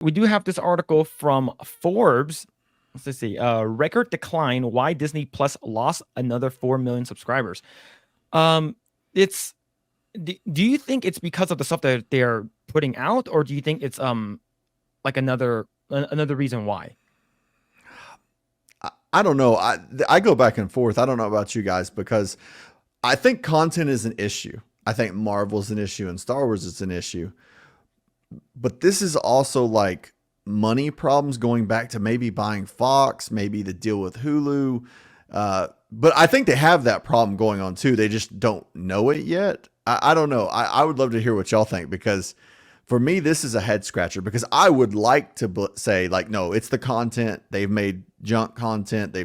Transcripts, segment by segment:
we do have this article from Forbes. Let's see. Record decline. Why Disney Plus lost another 4 million subscribers. It's. Do you think it's because of the stuff that they're putting out, or do you think it's like another reason why? I don't know. I go back and forth. I don't know about you guys because I think content is an issue. I think Marvel's an issue and Star Wars is an issue. But this is also like money problems going back to maybe buying Fox, maybe the deal with Hulu. But I think they have that problem going on too. They just don't know it yet. I don't know. I would love to hear what y'all think because for me, this is a head scratcher because I would like to say like, no, it's the content. They've made junk content.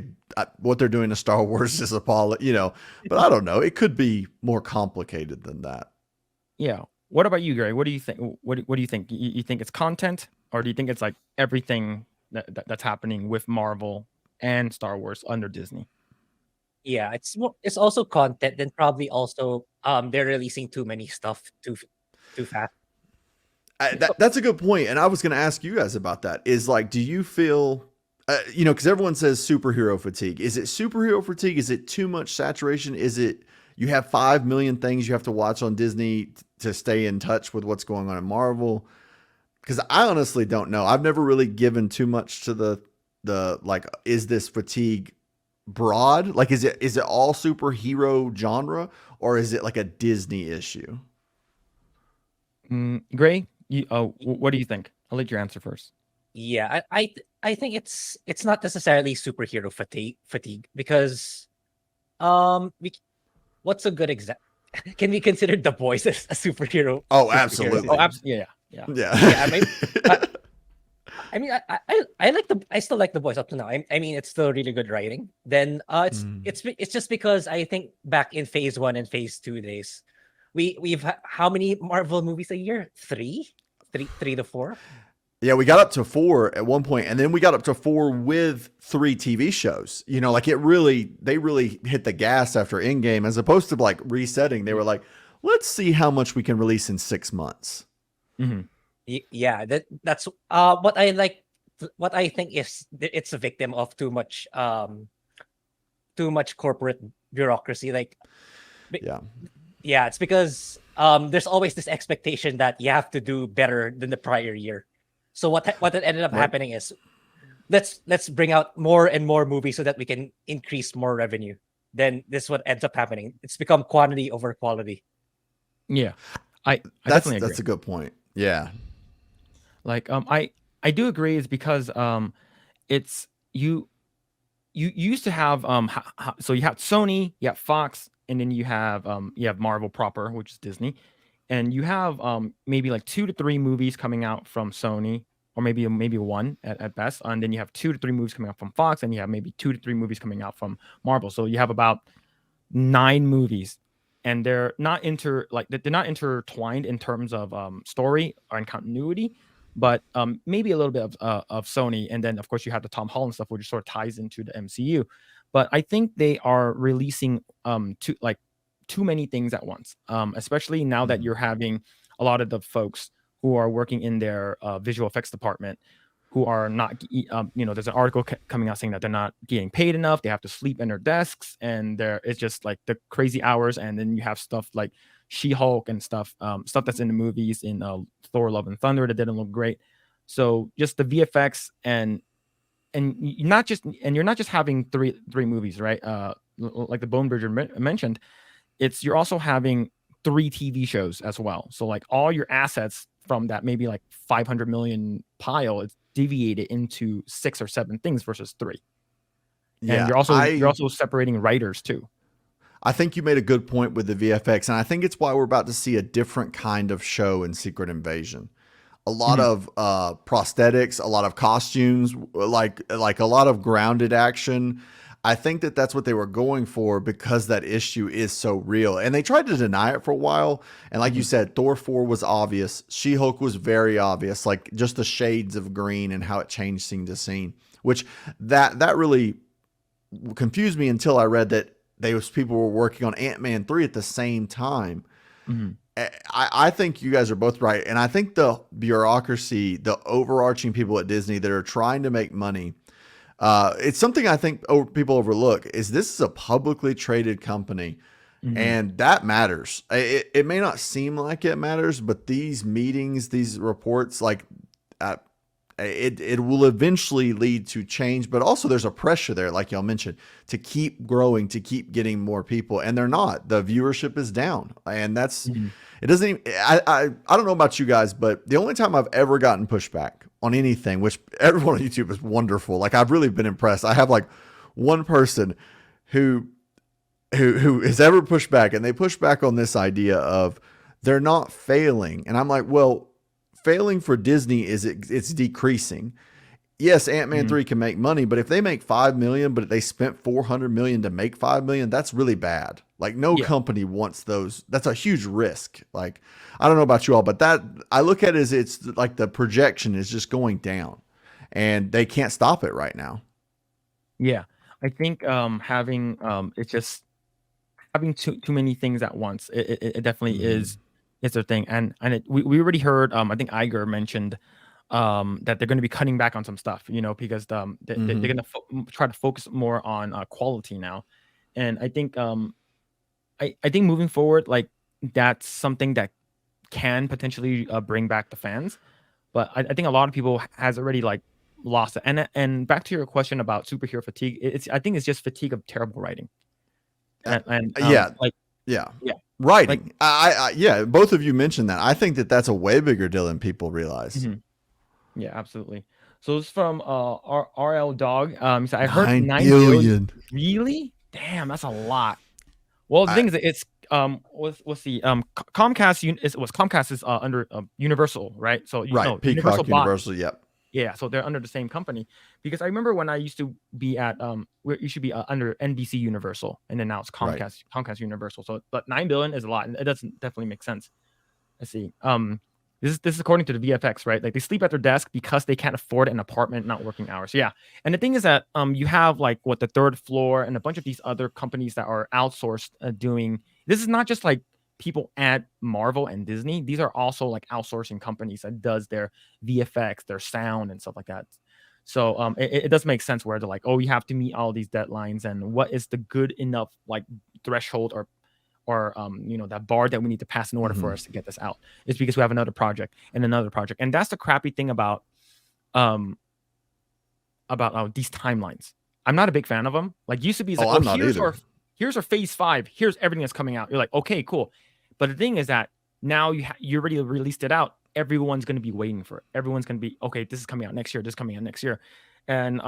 What they're doing to Star Wars is appalling, but I don't know. It could be more complicated than that. Yeah. What about you, Grae? What do you think? What do you think? You think it's content, or do you think it's like everything that's happening with Marvel and Star Wars under Disney? Yeah, it's also content, and probably also they're releasing too many stuff too fast. That's a good point. And I was going to ask you guys about that. Is like, do you feel, because everyone says superhero fatigue. Is it superhero fatigue? Is it too much saturation? Is it you have 5 million things you have to watch on Disney to stay in touch with what's going on in Marvel? Because I honestly don't know. I've never really given too much to the like, is this fatigue broad? Like, is it all superhero genre, or is it like a Disney issue? Grae, what do you think? I'll let you answer first. Yeah, I think it's not necessarily superhero fatigue because what's a good example? Can we consider The Boys as a superhero? Oh, absolutely. Oh, absolutely. Yeah. Yeah. I mean, I still like The Boys up to now. I mean, it's still really good writing. Then it's just because I think back in phase 1 and phase 2 days, we've how many Marvel movies a year? Three to four. Yeah, we got up to 4 at one point, and then we got up to 4 with 3 TV shows. Like they really hit the gas after Endgame, as opposed to like resetting. They were like, let's see how much we can release in 6 months. Mm-hmm. Yeah, that's what I like. What I think is it's a victim of too much corporate bureaucracy. Like, yeah, it's because there's always this expectation that you have to do better than the prior year. So what ended up happening is let's bring out more and more movies so that we can increase more revenue. Then this is what ends up happening. It's become quantity over quality. Yeah, I definitely agree. That's a good point. Yeah, like I do agree. Is because it's you used to have so you have Sony, you have Fox, and then you have Marvel proper, which is Disney. And you have maybe like 2 to 3 movies coming out from Sony, or maybe one at best. And then you have 2 to 3 movies coming out from Fox, and you have maybe 2 to 3 movies coming out from Marvel. So you have about 9 movies, and they're not intertwined in terms of story or in continuity, but maybe a little bit of Sony. And then of course you have the Tom Holland stuff, which sort of ties into the MCU. But I think they are releasing too many things at once, especially now that you're having a lot of the folks who are working in their visual effects department who are not, there's an article coming out saying that they're not getting paid enough. They have to sleep in their desks, and it's just like the crazy hours. And then you have stuff like She-Hulk and stuff that's in the movies in Thor: Love and Thunder that didn't look great. So just the VFX and you're not just having three movies, right? Like the Bone Bridger mentioned. You're also having 3 TV shows as well. So like all your assets from that maybe like 500 million pile, it's deviated into 6 or 7 things versus 3. Yeah, and you're also separating writers too. I think you made a good point with the VFX, and I think it's why we're about to see a different kind of show in Secret Invasion. A lot of prosthetics, a lot of costumes, like a lot of grounded action. I think that's what they were going for because that issue is so real. And they tried to deny it for a while. And like you said, Thor 4 was obvious. She-Hulk was very obvious, like just the shades of green and how it changed scene to scene, which that really confused me until I read that those people were working on Ant-Man 3 at the same time. I think you guys are both right. And I think the bureaucracy, the overarching people at Disney that are trying to make money, it's something I think people overlook is this is a publicly traded company. And that matters. It may not seem like it matters, but these meetings, these reports, like it will eventually lead to change. But also there's a pressure there, like y'all mentioned, to keep growing, to keep getting more people. And they're not. The viewership is down. And that's it doesn't even, I don't know about you guys, but the only time I've ever gotten pushback on anything, which everyone on YouTube is wonderful. Like I've really been impressed. I have like one person who has ever pushed back, and they push back on this idea of they're not failing. And I'm like, well, failing for Disney is it's decreasing. Yes, Ant-Man 3 can make money, but if they make 5 million, but they spent 400 million to make 5 million, that's really bad. Like no company wants those. That's a huge risk. Like, I don't know about you all, but that I look at it as it's like the projection is just going down and they can't stop it right now. Yeah. I think having it's just having too many things at once. It definitely is their thing. And we already heard I think Iger mentioned that they're going to be cutting back on some stuff, because they're going to try to focus more on quality now. And I think I think moving forward, like that's something that can potentially bring back the fans. But I think a lot of people has already like lost it. And back to your question about superhero fatigue, I think it's just fatigue of terrible writing. Yeah. Writing. Like, yeah, both of you mentioned that. I think that's a way bigger deal than people realize. Yeah, absolutely. So it's from RL Dog. So I heard 9 billion. Really? Damn, that's a lot. Well, the thing is, it's what's the Comcast is under Universal, right? So right, Peacock Universal, yep. Yeah, so they're under the same company. Because I remember when I used to be at where you should be under NBC Universal, and then now it's Comcast Universal. So, but 9 billion is a lot, and it doesn't definitely make sense. Let's see. This is according to the VFX, right? Like they sleep at their desk because they can't afford an apartment, not working hours. Yeah, and the thing is that you have like the third floor and a bunch of these other companies that are outsourced doing. This is not just like people at Marvel and Disney. These are also like outsourcing companies that does their VFX, their sound and stuff like that. So it does make sense where they're like, oh, you have to meet all these deadlines, and what is the good enough like threshold or that bar that we need to pass in order for us to get this out. It's because we have another project and another project. And that's the crappy thing about these timelines. I'm not a big fan of them. Like used to be like, here's our phase 5. Here's everything that's coming out. You're like, okay, cool. But the thing is that now you already released it out. Everyone's going to be waiting for it. Everyone's going to be, okay, this is coming out next year. This is coming out next year. And,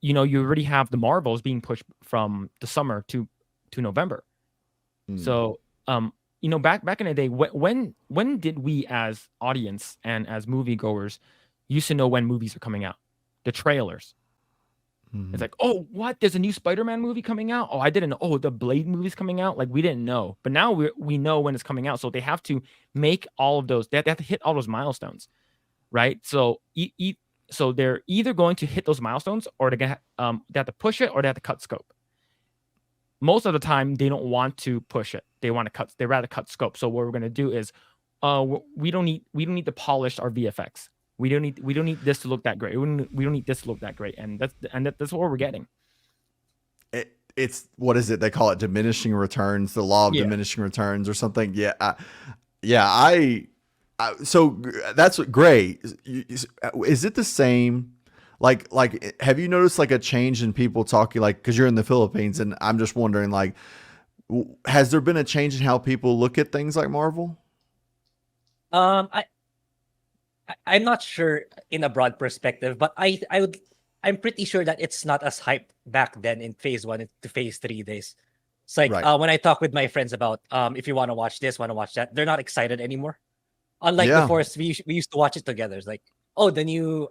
you already have the Marvels being pushed from the summer to November. So, back in the day, when did we as audience and as moviegoers used to know when movies are coming out? The trailers. It's like, oh, what? There's a new Spider-Man movie coming out? Oh, I didn't know. Oh, the Blade movie's coming out? Like, we didn't know. But now we know when it's coming out. So they have to make all of those. They have to hit all those milestones, right? So so they're either going to hit those milestones, or they have to push it, or they have to cut scope. Most of the time, they don't want to push it. They rather cut scope. So what we're going to do is, we don't need to polish our VFX. We don't need this to look that great. We don't need this to look that great. And that's what we're getting. It's what is it? They call it diminishing returns, the law of diminishing returns or something. So that's what Grae, is it the same? Like, have you noticed like a change in people talking, like, cause you're in the Philippines, and I'm just wondering, like, has there been a change in how people look at things like Marvel? I'm not sure in a broad perspective, but I'm pretty sure that it's not as hyped back then in phase 1 to phase 3 days. It's like, when I talk with my friends about, if you want to watch this, want to watch that, they're not excited anymore. Unlike before, we used to watch it together. It's like, oh, the new,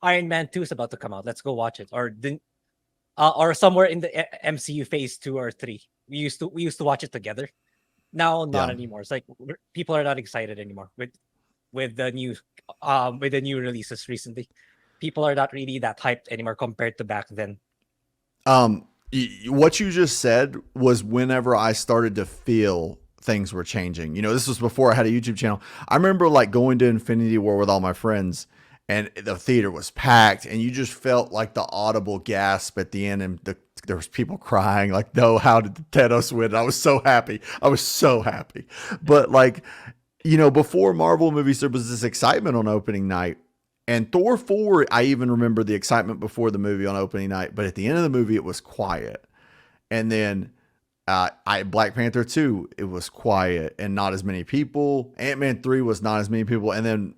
Iron Man 2 is about to come out. Let's go watch it. Or somewhere in the MCU phase 2 or 3. We used to watch it together. Now, not anymore. It's like people are not excited anymore with the new releases recently. People are not really that hyped anymore compared to back then. What you just said was whenever I started to feel things were changing. You know, this was before I had a YouTube channel. I remember like going to Infinity War with all my friends, and the theater was packed, and you just felt like the audible gasp at the end, and there was people crying like, no, how did Thanos win? I was so happy. I was so happy. But like, you know, before Marvel movies, there was this excitement on opening night. And Thor 4, I even remember the excitement before the movie on opening night. But at the end of the movie, it was quiet. And then Black Panther 2, it was quiet and not as many people. Ant-Man 3 was not as many people. And then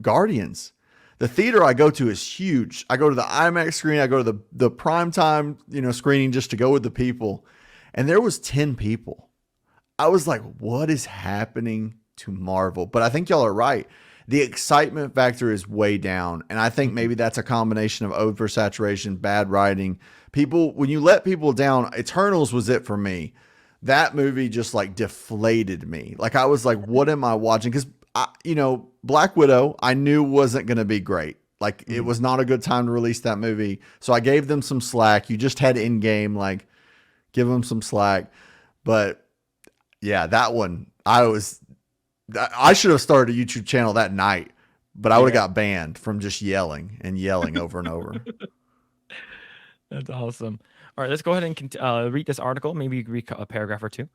Guardians. The theater I go to is huge. I go to the IMAX screen. I go to the primetime, you know, screening just to go with the people. And there was 10 people. I was like, what is happening to Marvel? But I think y'all are right. The excitement factor is way down. And I think maybe that's a combination of oversaturation, bad writing. People, when you let people down, Eternals was it for me. That movie just like deflated me. Like I was like, what am I watching? Because, you know, Black Widow, I knew wasn't going to be great. Like it was not a good time to release that movie. So I gave them some slack. You just had Endgame, like give them some slack. But yeah, that one, I should have started a YouTube channel that night, but I would have got banned from just yelling and yelling over and over. That's awesome. All right, let's go ahead and read this article. Maybe you can read a paragraph or two.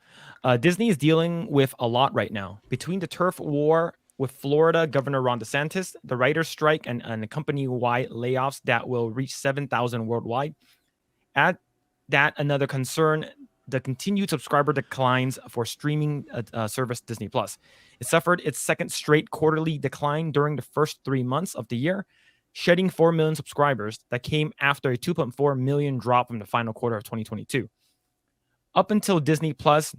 Disney is dealing with a lot right now. Between the turf war with Florida Governor Ron DeSantis, the writer's strike, and company-wide layoffs that will reach 7,000 worldwide. Add that another concern, the continued subscriber declines for streaming service Disney Plus. It suffered its second straight quarterly decline during the first 3 months of the year, shedding 4 million subscribers that came after a 2.4 million drop from the final quarter of 2022. Up until Disney Plus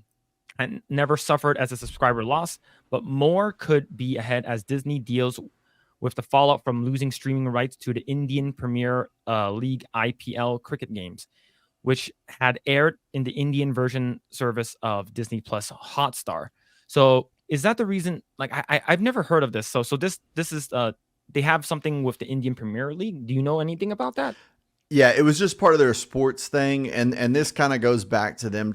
and never suffered as a subscriber loss, but more could be ahead as Disney deals with the fallout from losing streaming rights to the Indian Premier League IPL cricket games, which had aired in the Indian version service of Disney Plus Hotstar. So is that the reason? Like I've never heard of this. So this is they have something with the Indian Premier League. Do you know anything about that? Yeah, it was just part of their sports thing. And this kind of goes back to them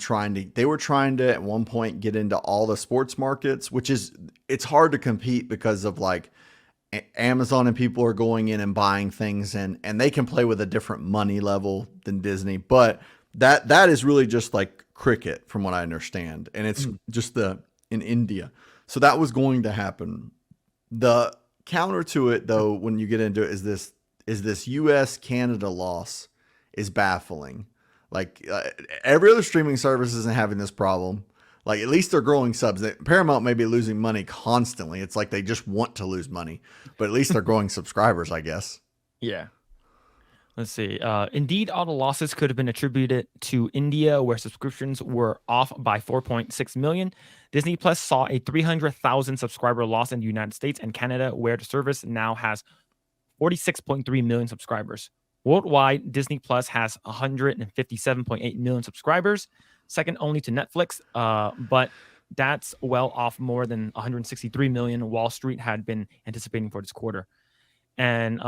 they were trying to at one point get into all the sports markets, which it's hard to compete because of like Amazon and people are going in and buying things and they can play with a different money level than Disney. But that is really just like cricket from what I understand. And it's just in India. So that was going to happen. The counter to it though, when you get into it is this US Canada loss is baffling. Like every other streaming service isn't having this problem. Like at least they're growing subs. Paramount may be losing money constantly. It's like they just want to lose money, but at least they're growing subscribers, I guess. Yeah. Let's see. Indeed, all the losses could have been attributed to India, where subscriptions were off by 4.6 million. Disney Plus saw a 300,000 subscriber loss in the United States and Canada, where the service now has 46.3 million subscribers. Worldwide, Disney Plus has 157.8 million subscribers, second only to Netflix, but that's well off more than 163 million Wall Street had been anticipating for this quarter. And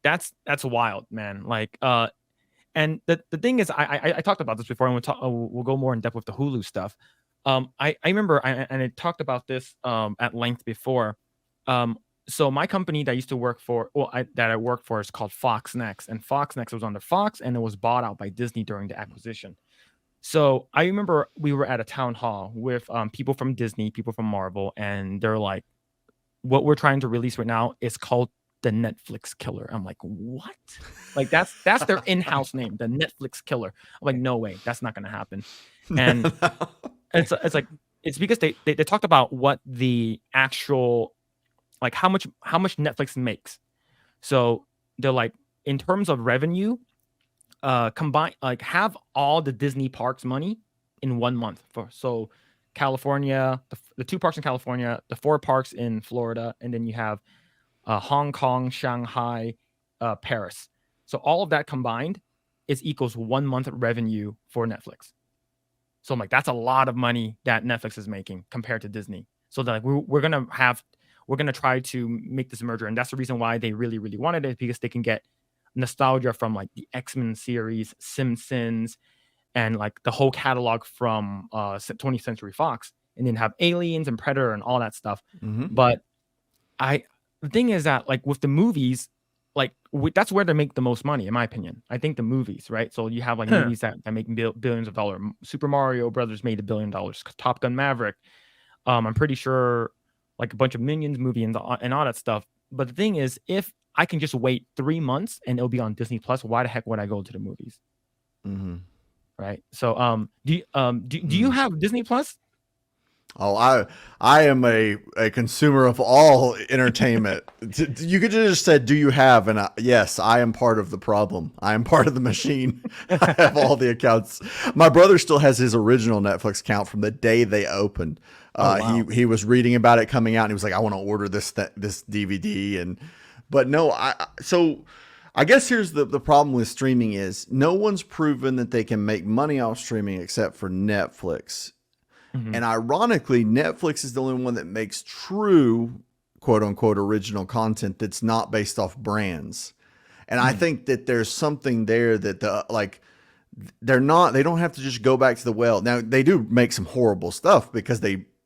that's wild, man. Like, and the thing is, I talked about this before, and we'll go more in depth with the Hulu stuff. I remember, and I talked about this at length before. So my company that I used to work for, that I worked for, is called Fox Next, and Fox Next was under Fox, and it was bought out by Disney during the acquisition. So I remember we were at a town hall with people from Disney, people from Marvel, and they're like, "What we're trying to release right now is called the Netflix Killer." I'm like, "What?" Like that's their in-house name, the Netflix Killer. I'm like, "No way, that's not gonna happen." And it's like it's because they talked about what the actual, like how much Netflix makes. So they're like, in terms of revenue, combine, like have all the Disney parks money in 1 month. So California, the 2 parks in California, the 4 parks in Florida, and then you have Hong Kong, Shanghai, Paris. So all of that combined equals 1 month revenue for Netflix. So I'm like, that's a lot of money that Netflix is making compared to Disney. So like we're gonna try to make this merger, and that's the reason why they really, really wanted it, because they can get nostalgia from like the X-Men series, Simpsons, and like the whole catalog from 20th Century Fox and then have Aliens and Predator and all that stuff. Mm-hmm. But the thing is that like with the movies, like that's where they make the most money, in my opinion. I think the movies, right? So you have like movies that make billions of dollars. Super Mario Brothers made $1 billion. Top Gun Maverick. I'm pretty sure like a bunch of Minions movie and all that stuff. But the thing is, if I can just wait 3 months and it'll be on Disney Plus, why the heck would I go to the movies? Mm-hmm. Right. So do you have Disney Plus? Oh, I am a consumer of all entertainment. You could just said, "Do you have?" And yes, I am part of the problem. I am part of the machine. I have all the accounts. My brother still has his original Netflix account from the day they opened. Wow. He was reading about it coming out, and he was like, "I want to order this DVD." But no, so I guess here's the problem with streaming is no one's proven that they can make money off streaming except for Netflix. Mm-hmm. And ironically, Netflix is the only one that makes true quote unquote original content that's not based off brands. And I think that there's something there that they don't have to just go back to the well. Now they do make some horrible stuff because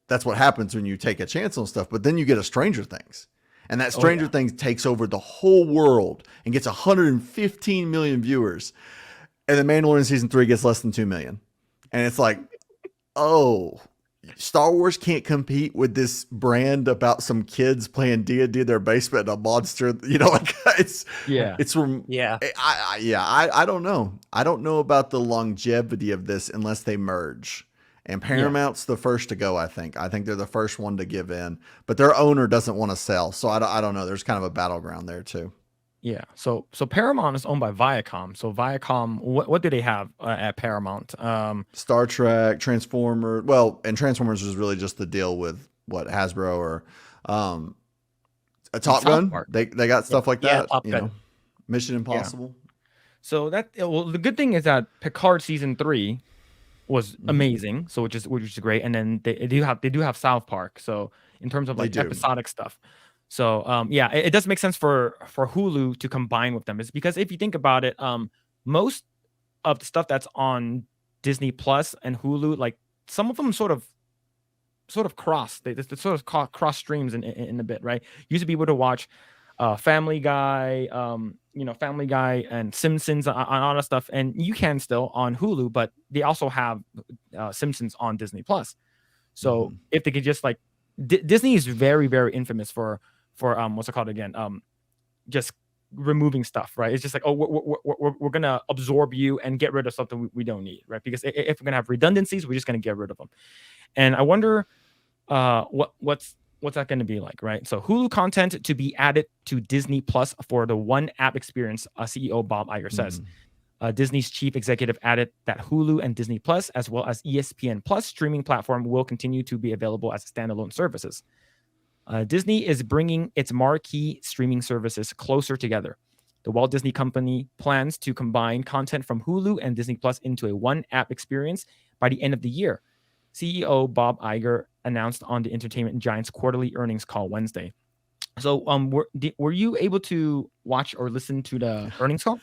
that's what happens when you take a chance on stuff, but then you get a Stranger Things. And that Stranger Things takes over the whole world and gets 115 million viewers. And The Mandalorian season 3 gets less than 2 million. And it's like, oh, Star Wars can't compete with this brand about some kids playing D&D in their basement and a monster. You know, like I don't know. I don't know about the longevity of this unless they merge. And Paramount's the first to go, I think. I think they're the first one to give in. But their owner doesn't want to sell. So I don't know. There's kind of a battleground there, too. Yeah. So Paramount is owned by Viacom. So Viacom, what do they have at Paramount? Star Trek, Transformers. Well, and Transformers was really just the deal with what Hasbro or a Top Gun. They got stuff like that. Top Gun. Mission Impossible. Yeah. So the good thing is that Picard season 3 was amazing. So which is great. And then they do have South Park. So in terms of like episodic stuff. So it does make sense for Hulu to combine with them. It's because if you think about it, most of the stuff that's on Disney Plus and Hulu, like some of them sort of cross. They sort of cross streams in a bit, right? You used to be able to watch Family Guy, Family Guy and Simpsons on all that stuff, and you can still on Hulu, but they also have Simpsons on Disney Plus. So if they could just like Disney is very, very infamous for what's it called again? Just removing stuff, right? It's just like, oh, we're gonna absorb you and get rid of something we don't need, right? Because if we're gonna have redundancies, we're just gonna get rid of them. And I wonder what's that going to be like, right? So Hulu content to be added to Disney Plus for the one app experience, CEO Bob Iger says. Disney's chief executive added that Hulu and Disney Plus, as well as ESPN Plus streaming platform, will continue to be available as standalone services. Disney is bringing its marquee streaming services closer together. The Walt Disney Company plans to combine content from Hulu and Disney Plus into a one-app experience by the end of the year. CEO Bob Iger announced on the entertainment giant's quarterly earnings call Wednesday. So, were you able to watch or listen to the earnings call?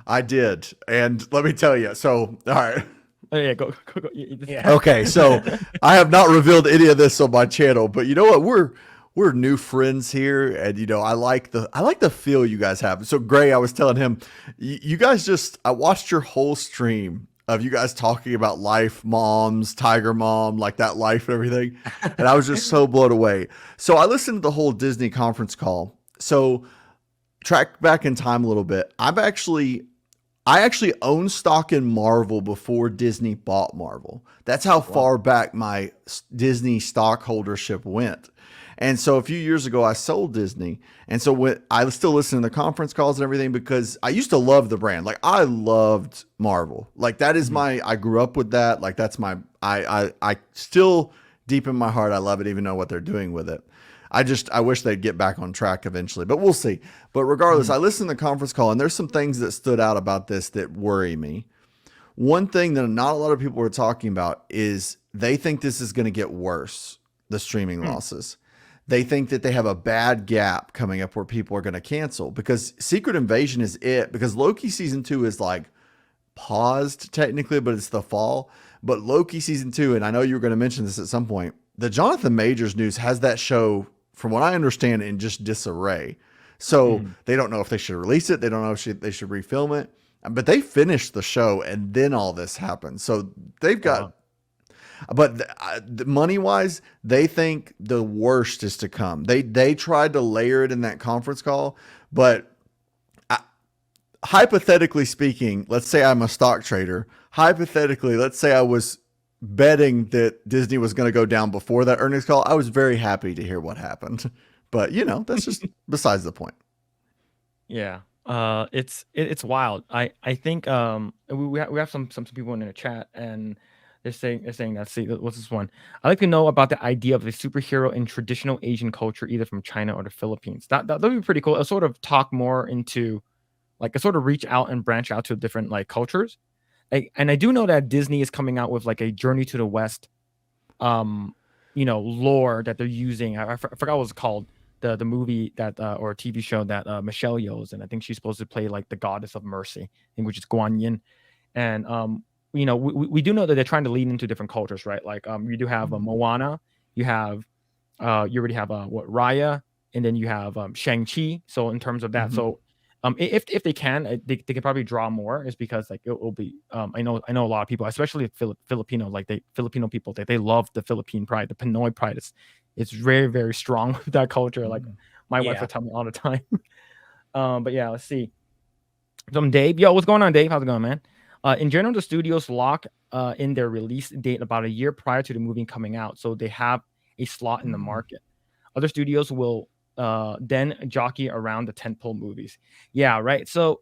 I did, and let me tell you. So, all right. Oh, yeah, go. Yeah. Okay, so I have not revealed any of this on my channel, but you know what? We're new friends here, and I like the feel you guys have. So, Grae, I was telling him, you guys I watched your whole stream of you guys talking about life, moms, Tiger Mom, like that life and everything. And I was just so blown away. So I listened to the whole Disney conference call. So track back in time a little bit. I actually owned stock in Marvel before Disney bought Marvel. That's how far back my Disney stockholdership went. And so a few years ago, I sold Disney. And so when I was still listening to the conference calls and everything, because I used to love the brand. Like I loved Marvel. Like that is I grew up with that. Like that's I still deep in my heart, I love it, even know what they're doing with it. I wish they'd get back on track eventually, but we'll see. But regardless, I listened to the conference call and there's some things that stood out about this that worry me. One thing that not a lot of people are talking about is they think this is going to get worse, the streaming losses. They think that they have a bad gap coming up where people are going to cancel because Secret Invasion is it. Because Loki season 2 is like paused technically, but it's the fall. But Loki season 2, and I know you were going to mention this at some point, the Jonathan Majors news has that show, from what I understand, in just disarray. So they don't know if they should release it. They don't know if they should refilm it. But they finished the show and then all this happened. So they've got, but money wise, they think the worst is to come. They tried to layer it in that conference call, but hypothetically speaking, let's say I'm a stock trader. Hypothetically, let's say I was betting that Disney was going to go down before that earnings call. I was very happy to hear what happened, but that's just besides the point. Yeah. It's wild. I think we have some people in the chat, and they're saying that, see, what's this one? I'd like to know about the idea of a superhero in traditional Asian culture, either from China or the Philippines. That would be pretty cool. It'll sort of talk more into, like, a sort of reach out and branch out to different like cultures. And I do know that Disney is coming out with like a Journey to the West, lore that they're using. I forgot what it's called. The movie that or TV show that Michelle Yeoh's, and I think she's supposed to play like the goddess of mercy, I think, which is Guan Yin. And we do know that they're trying to lean into different cultures, right? Like you do have Moana, you have you already have Raya, and then you have Shang-Chi. So in terms of that, so if they can, they can probably draw more, is because like it will be I know a lot of people, especially Filipino, like Filipino people, they love the Philippine pride, the Pinoy pride. It's very, very strong with that culture. Like my wife would tell me all the time. But yeah, let's see. From Dave. Yo, what's going on, Dave? How's it going, man? In general, the studios lock in their release date about a year prior to the movie coming out, so they have a slot in the market. Other studios will then jockey around the tentpole movies. Yeah, right. So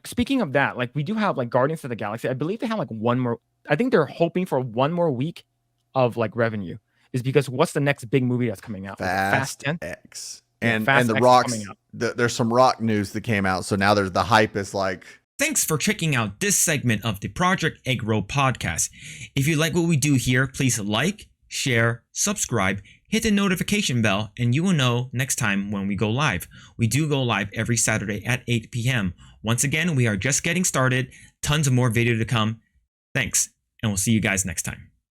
speaking of that, like we do have like Guardians of the Galaxy. I believe they have like one more. I think they're hoping for one more week of like revenue. Is because what's the next big movie that's coming out? Fast X. And Fast the X Rock's, coming out. there's some Rock news that came out. So now there's the hype is like. Thanks for checking out this segment of the Project Eggroll podcast. If you like what we do here, please like, share, subscribe, hit the notification bell, and you will know next time when we go live. We do go live every Saturday at 8 p.m. Once again, we are just getting started. Tons of more video to come. Thanks, and we'll see you guys next time.